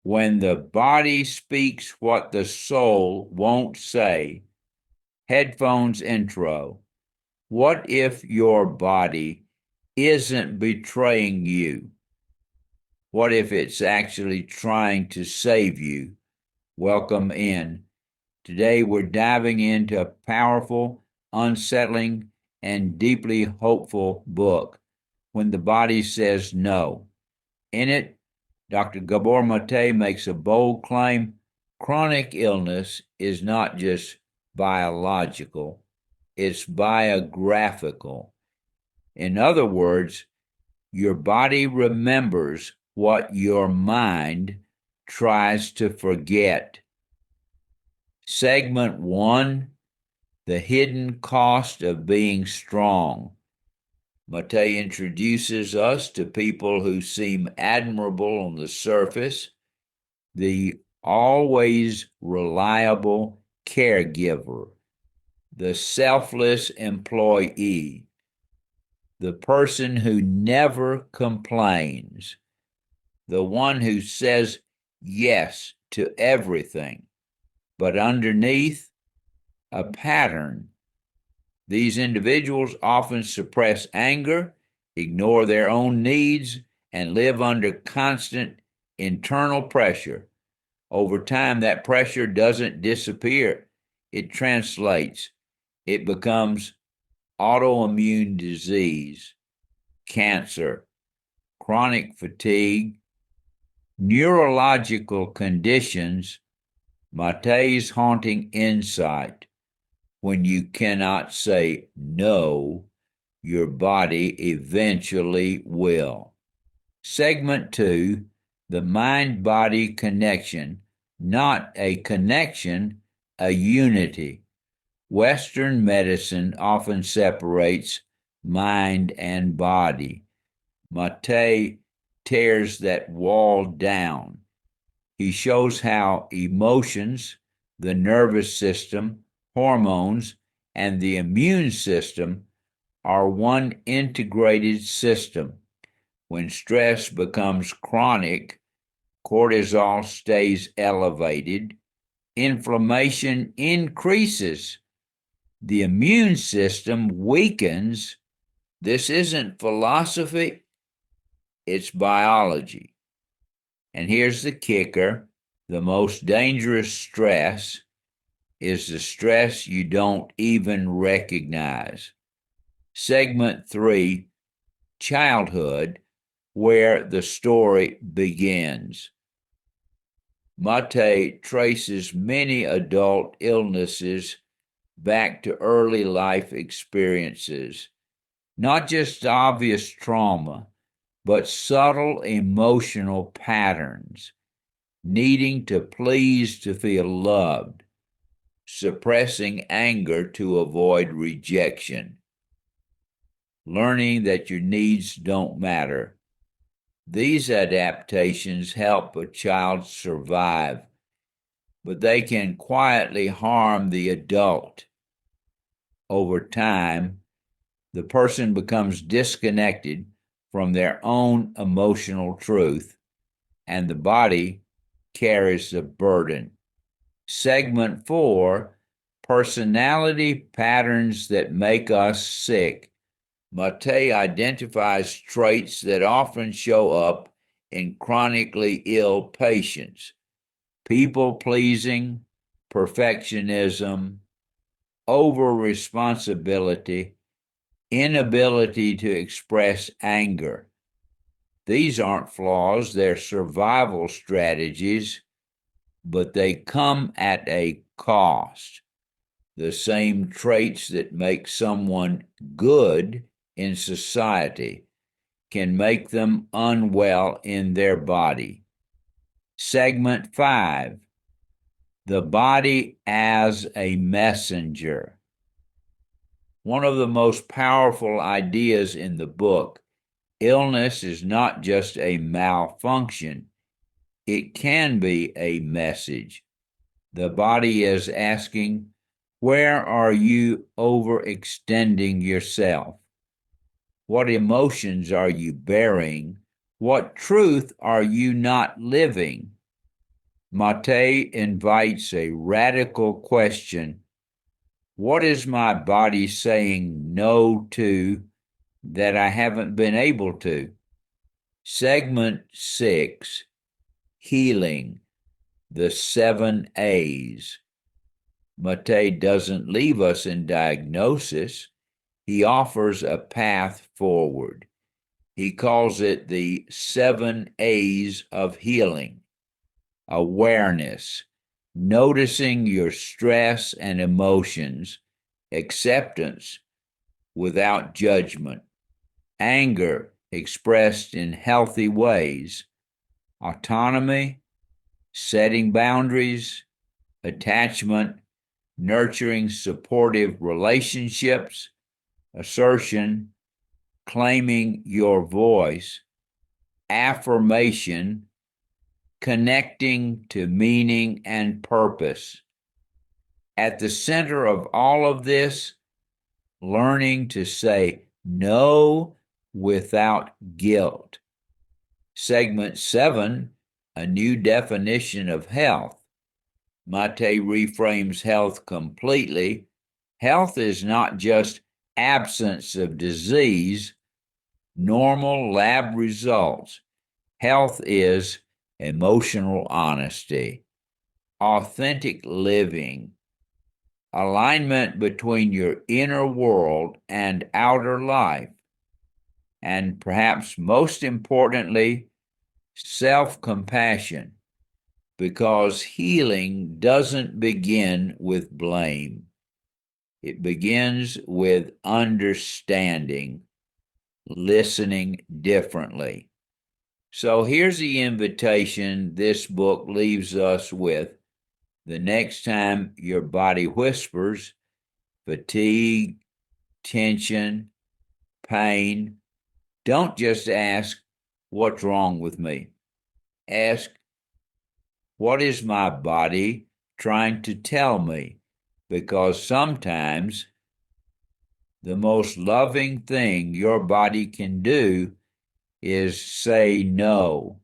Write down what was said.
When the body speaks what the soul won't say. Headphones intro. What if your body isn't betraying you? What if it's actually trying to save you? Welcome in. Today we're diving into a powerful, unsettling, and deeply hopeful book, When the Body Says No. In it, Dr. Gabor Maté makes a bold claim: chronic illness is not just biological, it's biographical. In other words, your body remembers what your mind tries to forget. Segment 1: The Hidden Cost of Being Strong. Maté introduces us to people who seem admirable on the surface: the always reliable caregiver, the selfless employee, the person who never complains, the one who says yes to everything, but underneath, a pattern. These individuals often suppress anger, ignore their own needs, and live under constant internal pressure. Over time, that pressure doesn't disappear, it translates. It becomes autoimmune disease, cancer, chronic fatigue, neurological conditions. Maté's haunting insight: when you cannot say no, your body eventually will. Segment 2: The mind-body connection, not a connection, a unity. Western medicine often separates mind and body. Maté tears that wall down. He shows how emotions, the nervous system, hormones, and the immune system are one integrated system. When stress becomes chronic, cortisol stays elevated, inflammation increases, the immune system weakens. This isn't philosophy, it's biology. And here's the kicker: the most dangerous stress is the stress you don't even recognize. Segment 3: Childhood, where the story begins. Maté traces many adult illnesses back to early life experiences, not just obvious trauma, but subtle emotional patterns: needing to please to feel loved, suppressing anger to avoid rejection, learning that your needs don't matter. These adaptations help a child survive, but they can quietly harm the adult. Over time, the person becomes disconnected from their own emotional truth, and the body carries the burden. Segment 4: Personality patterns that make us sick. Maté identifies traits that often show up in chronically ill patients: people-pleasing, perfectionism, over-responsibility, inability to express anger. These aren't flaws, they're survival strategies, but they come at a cost. The same traits that make someone good in society can make them unwell in their body. Segment 5: The body as a messenger. One of the most powerful ideas in the book: illness is not just a malfunction, it can be a message. The body is asking, where are you overextending yourself? What emotions are you burying? What truth are you not living? Maté invites a radical question. What is my body saying no to that I haven't been able to? Segment 6, Healing, the 7 A's. Maté doesn't leave us in diagnosis. He offers a path forward. He calls it the 7 A's of healing. Awareness, noticing your stress and emotions, acceptance without judgment, anger expressed in healthy ways, autonomy, setting boundaries, attachment, nurturing supportive relationships, assertion, claiming your voice, affirmation, connecting to meaning and purpose. At the center of all of this, learning to say no without guilt. Segment 7, a new definition of health. Maté reframes health completely. Health is not just absence of disease, normal lab results. Health is emotional honesty, authentic living, alignment between your inner world and outer life, and perhaps most importantly, self-compassion, because healing doesn't begin with blame. It begins with understanding, listening differently. So here's the invitation this book leaves us with. The next time your body whispers, fatigue, tension, pain, don't just ask, what's wrong with me? Ask, what is my body trying to tell me? Because sometimes the most loving thing your body can do is say no.